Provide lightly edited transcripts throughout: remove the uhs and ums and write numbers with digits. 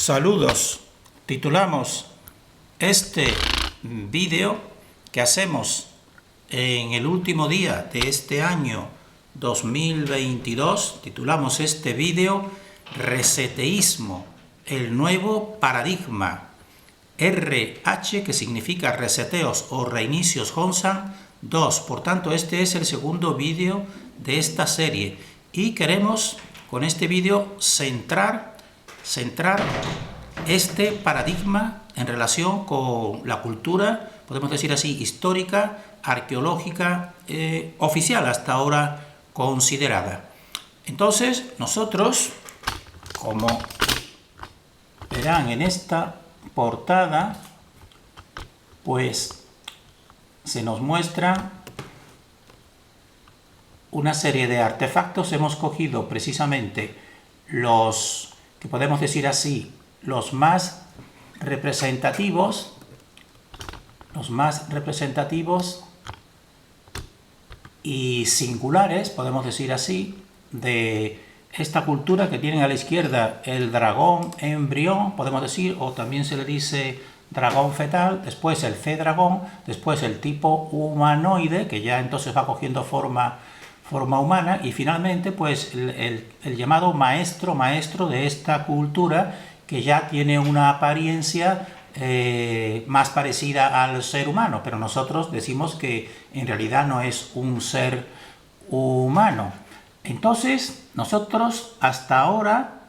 Saludos. Titulamos este vídeo que hacemos en el último día de este año 2022. Titulamos este vídeo Reseteísmo, el nuevo paradigma. RH, que significa reseteos o reinicios Hongsan 2. Por tanto, este es el segundo vídeo de esta serie y queremos con este vídeo centrar este paradigma en relación con la cultura, podemos decir así, histórica, arqueológica, oficial hasta ahora considerada. Entonces, nosotros, como verán en esta portada, pues se nos muestra una serie de artefactos. Hemos cogido precisamente los que podemos decir así, los más representativos y singulares, podemos decir así, de esta cultura, que tienen a la izquierda el dragón embrión, podemos decir, o también se le dice dragón fetal, después el C-dragón, después el tipo humanoide, que ya entonces va cogiendo forma humana, y finalmente pues el llamado maestro de esta cultura, que ya tiene una apariencia más parecida al ser humano, pero nosotros decimos que en realidad no es un ser humano. Entonces nosotros hasta ahora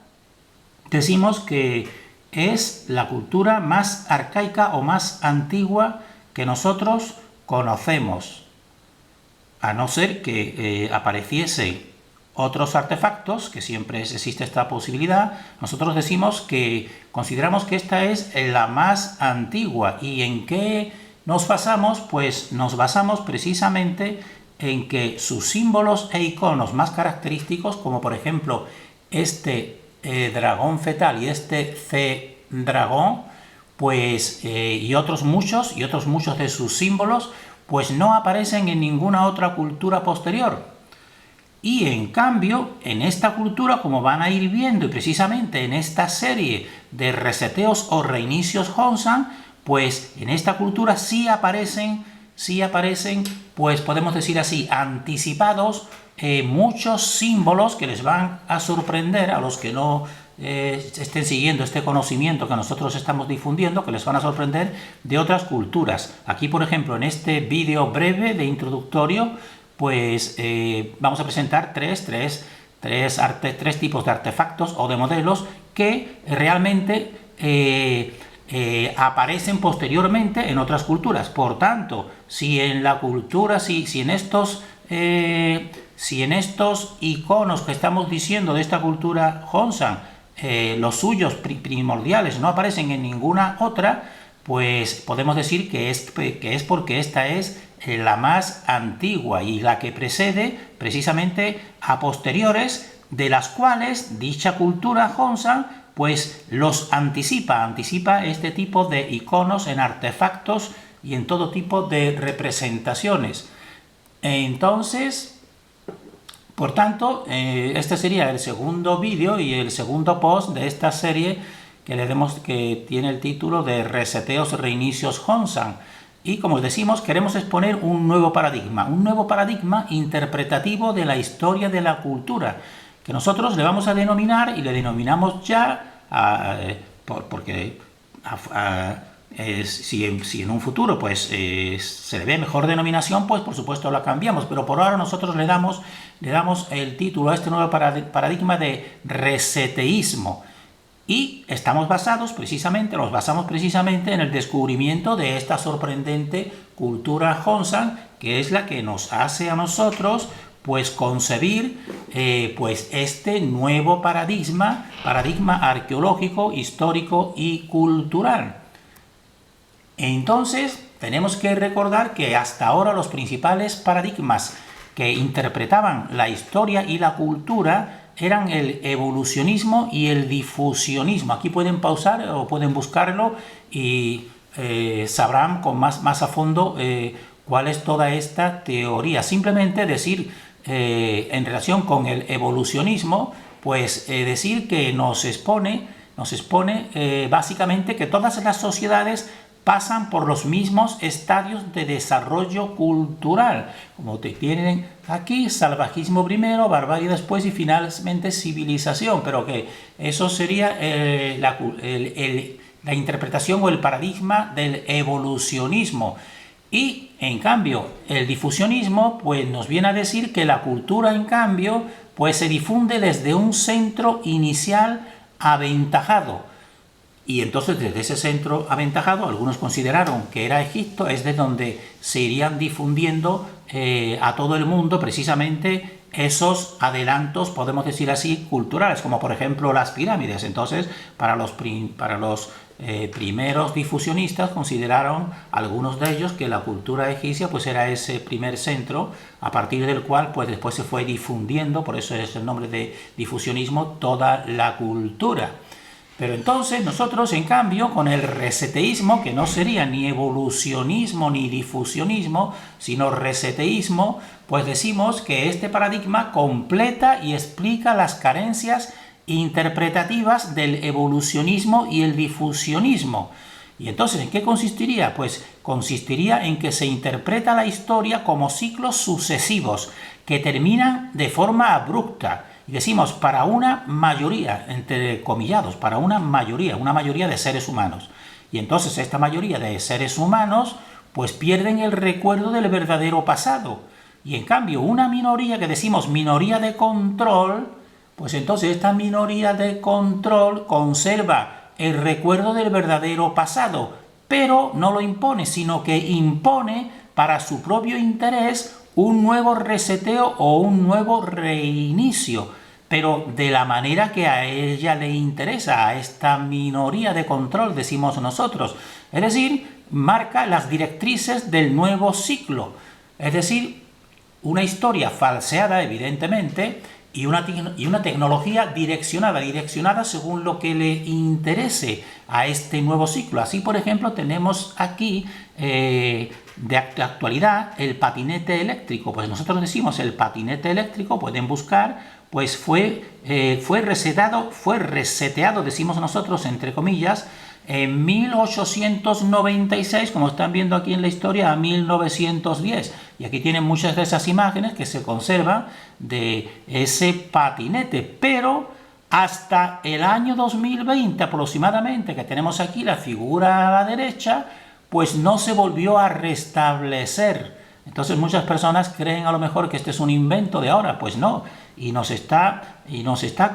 decimos que es la cultura más arcaica o más antigua que nosotros conocemos, a no ser que apareciesen otros artefactos, que siempre existe esta posibilidad. Nosotros decimos que consideramos que esta es la más antigua. ¿Y en qué nos basamos? Pues nos basamos precisamente en que sus símbolos e iconos más característicos, como por ejemplo este dragón fetal y este C-dragón, pues y otros muchos de sus símbolos, pues no aparecen en ninguna otra cultura posterior. Y en cambio, en esta cultura, como van a ir viendo, y precisamente en esta serie de reseteos o reinicios Hongsan, pues en esta cultura sí aparecen, pues podemos decir así, anticipados muchos símbolos que les van a sorprender a los que no estén siguiendo este conocimiento que nosotros estamos difundiendo, que les van a sorprender de otras culturas. Aquí, por ejemplo, en este vídeo breve de introductorio, pues vamos a presentar tres tipos de artefactos o de modelos que realmente aparecen posteriormente en otras culturas. Por tanto, si en la cultura, si en estos iconos que estamos diciendo de esta cultura Hongsan, los suyos primordiales no aparecen en ninguna otra, pues podemos decir que es porque esta es la más antigua y la que precede precisamente a posteriores, de las cuales dicha cultura Hongsan pues los anticipa este tipo de iconos en artefactos y en todo tipo de representaciones. Entonces, por tanto, este sería el segundo vídeo y el segundo post de esta serie que tiene el título de Reseteos Reinicios Hongsan. Y como decimos, queremos exponer un nuevo paradigma interpretativo de la historia de la cultura, que nosotros le vamos a denominar, y le denominamos ya, porque si en un futuro pues se le ve mejor denominación, pues por supuesto la cambiamos, pero por ahora nosotros le damos el título a este nuevo paradigma de reseteísmo. Y nos basamos precisamente en el descubrimiento de esta sorprendente cultura Hongsan, que es la que nos hace a nosotros pues concebir pues este nuevo paradigma arqueológico, histórico y cultural. Entonces, tenemos que recordar que hasta ahora los principales paradigmas que interpretaban la historia y la cultura eran el evolucionismo y el difusionismo. Aquí pueden pausar o pueden buscarlo y sabrán con más a fondo cuál es toda esta teoría. Simplemente decir en relación con el evolucionismo, pues decir que nos expone nos expone básicamente que todas las sociedades pasan por los mismos estadios de desarrollo cultural, como te tienen aquí, salvajismo primero, barbarie después y finalmente civilización, pero que eso sería la interpretación o el paradigma del evolucionismo. Y, en cambio, el difusionismo pues, nos viene a decir que la cultura, en cambio, pues, se difunde desde un centro inicial aventajado. Y entonces desde ese centro aventajado, algunos consideraron que era Egipto, es de donde se irían difundiendo a todo el mundo precisamente esos adelantos, podemos decir así, culturales, como por ejemplo las pirámides. Entonces, para los primeros difusionistas consideraron, algunos de ellos, que la cultura egipcia pues era ese primer centro, a partir del cual pues después se fue difundiendo, por eso es el nombre de difusionismo, toda la cultura. Pero entonces nosotros, en cambio, con el reseteísmo, que no sería ni evolucionismo ni difusionismo, sino reseteísmo, pues decimos que este paradigma completa y explica las carencias interpretativas del evolucionismo y el difusionismo. ¿Y entonces en qué consistiría? Pues consistiría en que se interpreta la historia como ciclos sucesivos que terminan de forma abrupta. Y decimos, para una mayoría, entre comillados, para una mayoría de seres humanos. Y entonces esta mayoría de seres humanos pues pierden el recuerdo del verdadero pasado. Y en cambio una minoría, que decimos minoría de control, pues entonces esta minoría de control conserva el recuerdo del verdadero pasado, pero no lo impone, sino que impone para su propio interés un nuevo reseteo o un nuevo reinicio, pero de la manera que a ella le interesa, a esta minoría de control, decimos nosotros. Es decir, marca las directrices del nuevo ciclo. Es decir, una historia falseada, evidentemente, y una tecnología direccionada según lo que le interese a este nuevo ciclo. Así, por ejemplo, tenemos aquí de actualidad el patinete eléctrico. Pues nosotros decimos el patinete eléctrico, pueden buscar, pues fue reseteado, decimos nosotros, entre comillas, en 1896, como están viendo aquí en la historia, a 1910. Y aquí tienen muchas de esas imágenes que se conservan de ese patinete. Pero hasta el año 2020 aproximadamente, que tenemos aquí la figura a la derecha, pues no se volvió a restablecer. Entonces muchas personas creen a lo mejor que este es un invento de ahora. Pues no. Y nos está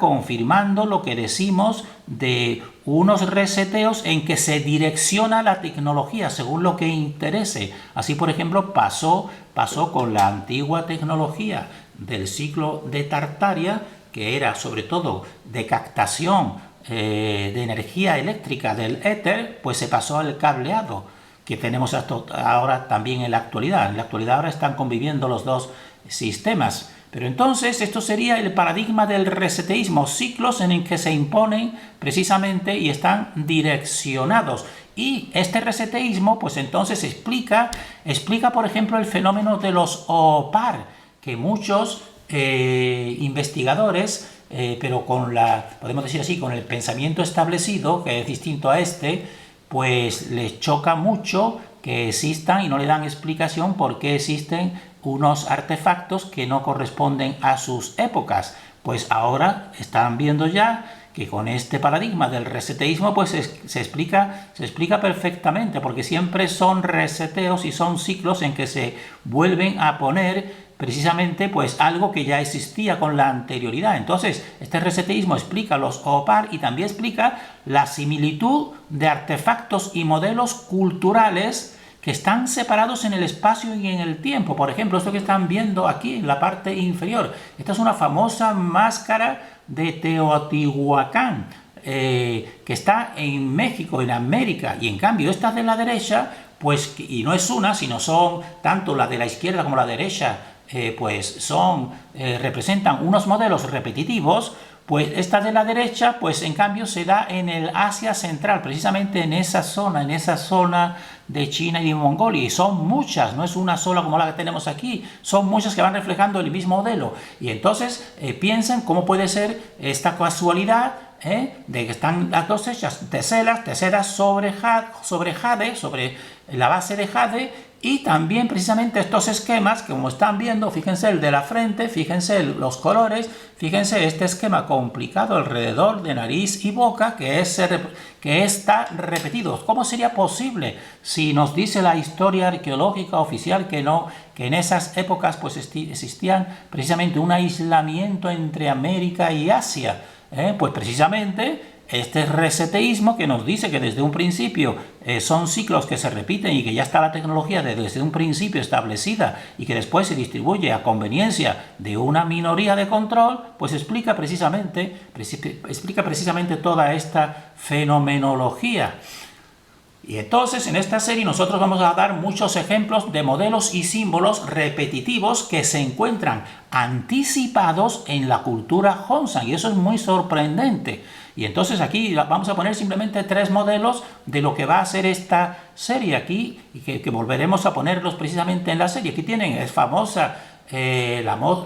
confirmando lo que decimos de unos reseteos en que se direcciona la tecnología según lo que interese. Así, por ejemplo, pasó con la antigua tecnología del ciclo de Tartaria, que era sobre todo de captación de energía eléctrica del éter, pues se pasó al cableado, que tenemos hasta ahora también en la actualidad. En la actualidad ahora están conviviendo los dos sistemas. Pero entonces esto sería el paradigma del reseteísmo, ciclos en el que se imponen precisamente y están direccionados. Y este reseteísmo pues entonces explica por ejemplo el fenómeno de los OPAR, que muchos investigadores, pero podemos decir así, con el pensamiento establecido, que es distinto a este, pues les choca mucho que existan y no le dan explicación por qué existen unos artefactos que no corresponden a sus épocas. Pues ahora están viendo ya que con este paradigma del reseteísmo pues se explica perfectamente, porque siempre son reseteos y son ciclos en que se vuelven a poner precisamente pues algo que ya existía con la anterioridad. Entonces este reseteísmo explica los OPAR y también explica la similitud de artefactos y modelos culturales que están separados en el espacio y en el tiempo. Por ejemplo, esto que están viendo aquí en la parte inferior, esta es una famosa máscara de Teotihuacán, que está en México, en América, y en cambio esta de la derecha, pues, y no es una, sino son tanto la de la izquierda como la derecha, representan unos modelos repetitivos. Pues esta de la derecha, pues en cambio se da en el Asia Central, precisamente en esa zona de China y de Mongolia. Y son muchas, no es una sola como la que tenemos aquí, son muchas que van reflejando el mismo modelo. Y entonces piensen cómo puede ser esta casualidad de que están las dos hechas teselas sobre jade, sobre la base de jade, y también precisamente estos esquemas que como están viendo, fíjense el de la frente, fíjense los colores, fíjense este esquema complicado alrededor de nariz y boca que está repetido. ¿Cómo sería posible si nos dice la historia arqueológica oficial que en esas épocas pues existían precisamente un aislamiento entre América y Asia? Pues precisamente este reseteísmo que nos dice que desde un principio son ciclos que se repiten y que ya está la tecnología desde un principio establecida y que después se distribuye a conveniencia de una minoría de control, pues explica precisamente toda esta fenomenología. Y entonces en esta serie nosotros vamos a dar muchos ejemplos de modelos y símbolos repetitivos que se encuentran anticipados en la cultura Hongshan, y eso es muy sorprendente. Y entonces aquí vamos a poner simplemente 3 modelos de lo que va a ser esta serie aquí, y que volveremos a ponerlos precisamente en la serie. Aquí tienen la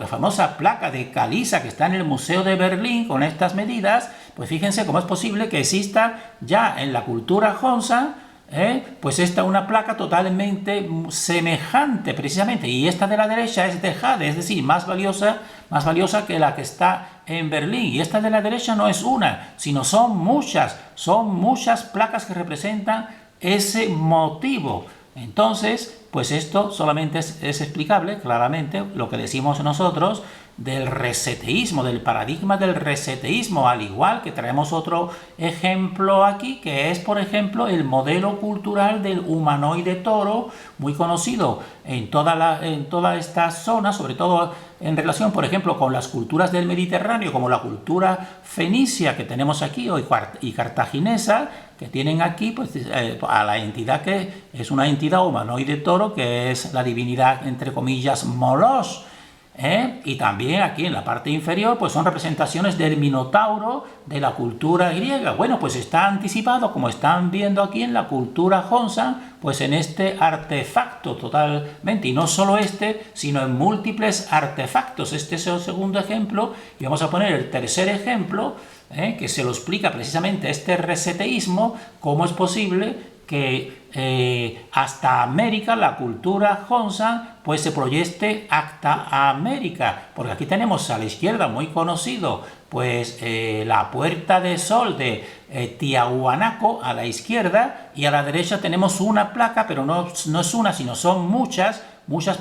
famosa placa de caliza que está en el Museo de Berlín con estas medidas. Pues fíjense cómo es posible que exista ya en la cultura Hongshan pues una placa totalmente semejante precisamente, y esta de la derecha es de jade, es decir, más valiosa que la que está en Berlín, y esta de la derecha no es una, sino son muchas placas que representan ese motivo. Entonces, pues esto solamente es explicable claramente lo que decimos nosotros del reseteísmo, del paradigma del reseteísmo, al igual que traemos otro ejemplo aquí, que es, por ejemplo, el modelo cultural del humanoide toro, muy conocido en toda esta zona, sobre todo en relación, por ejemplo, con las culturas del Mediterráneo, como la cultura fenicia que tenemos aquí, y cartaginesa, que tienen aquí pues, a la entidad que es una entidad humanoide toro, que es la divinidad, entre comillas, Moloch. Y también aquí en la parte inferior pues son representaciones del Minotauro de la cultura griega. Bueno, pues está anticipado, como están viendo aquí en la cultura Hongshan, pues en este artefacto totalmente, y no solo sino en múltiples artefactos. Este es el segundo ejemplo, y vamos a poner el tercer ejemplo, que se lo explica precisamente este reseteísmo, cómo es posible que hasta América, la cultura Hongshan, pues se proyecte hasta América, porque aquí tenemos a la izquierda, muy conocido, pues la Puerta de Sol de Tiahuanaco a la izquierda, y a la derecha tenemos una placa, pero no es una, sino son muchas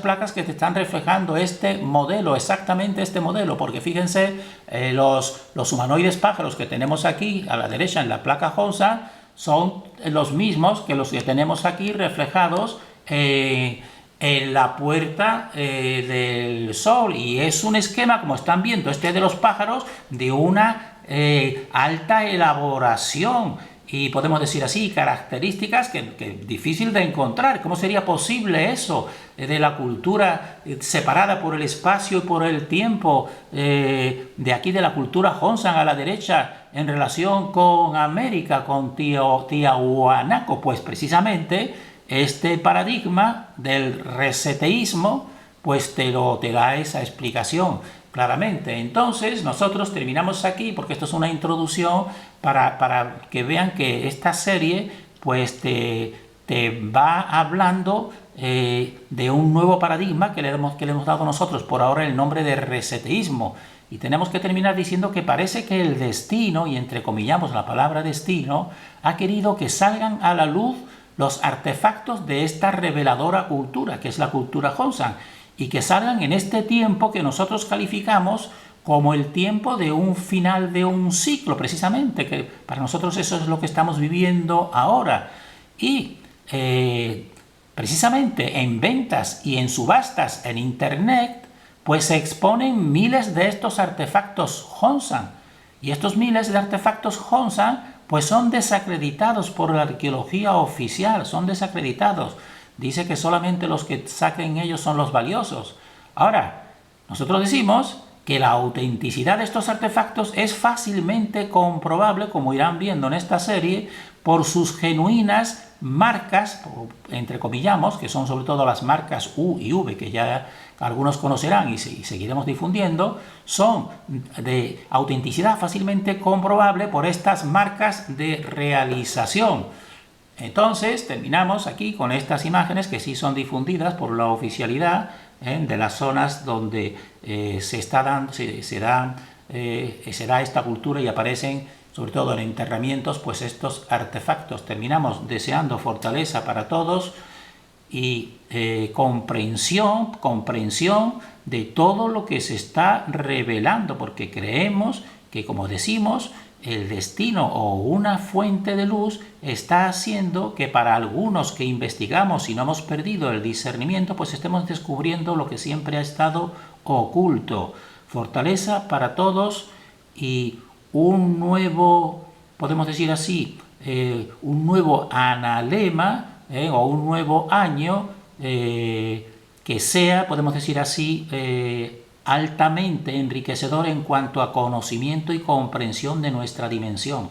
placas que te están reflejando este modelo, exactamente este modelo, porque fíjense, los humanoides pájaros que tenemos aquí a la derecha en la placa Hongshan son los mismos que los que tenemos aquí reflejados en la Puerta del Sol, y es un esquema, como están viendo, de los pájaros, de una alta elaboración, y podemos decir así, características que difícil de encontrar. ¿Cómo sería posible eso de la cultura separada por el espacio y por el tiempo de aquí de la cultura Hongshan a la derecha en relación con América, con Tiahuanaco? Pues precisamente este paradigma del reseteísmo pues te da esa explicación claramente. Entonces nosotros terminamos aquí, porque esto es una introducción para que vean que esta serie pues te va hablando de un nuevo paradigma que le hemos dado nosotros por ahora el nombre de reseteísmo. Y tenemos que terminar diciendo que parece que el destino, y entrecomillamos la palabra destino, ha querido que salgan a la luz los artefactos de esta reveladora cultura, que es la cultura Hongshan, y que salgan en este tiempo que nosotros calificamos como el tiempo de un final de un ciclo, precisamente, que para nosotros eso es lo que estamos viviendo ahora. Y precisamente en ventas y en subastas en Internet, pues se exponen miles de estos artefactos Hongshan, y estos miles de artefactos Hongshan pues son desacreditados por la arqueología oficial, son desacreditados. Dice que solamente los que saquen ellos son los valiosos. Ahora, nosotros decimos que la autenticidad de estos artefactos es fácilmente comprobable, como irán viendo en esta serie, por sus genuinas marcas, entrecomillamos, que son sobre todo las marcas U y V, que ya algunos conocerán y seguiremos difundiendo, son de autenticidad fácilmente comprobable por estas marcas de realización. Entonces terminamos aquí con estas imágenes que sí son difundidas por la oficialidad de las zonas donde se da esta cultura y aparecen, sobre todo en enterramientos, pues estos artefactos. Terminamos deseando fortaleza para todos y comprensión de todo lo que se está revelando, porque creemos que, como decimos, el destino o una fuente de luz está haciendo que para algunos que investigamos y no hemos perdido el discernimiento, pues estemos descubriendo lo que siempre ha estado oculto. Fortaleza para todos y un nuevo, podemos decir así, un nuevo analema o un nuevo año que sea, podemos decir así, altamente enriquecedor en cuanto a conocimiento y comprensión de nuestra dimensión.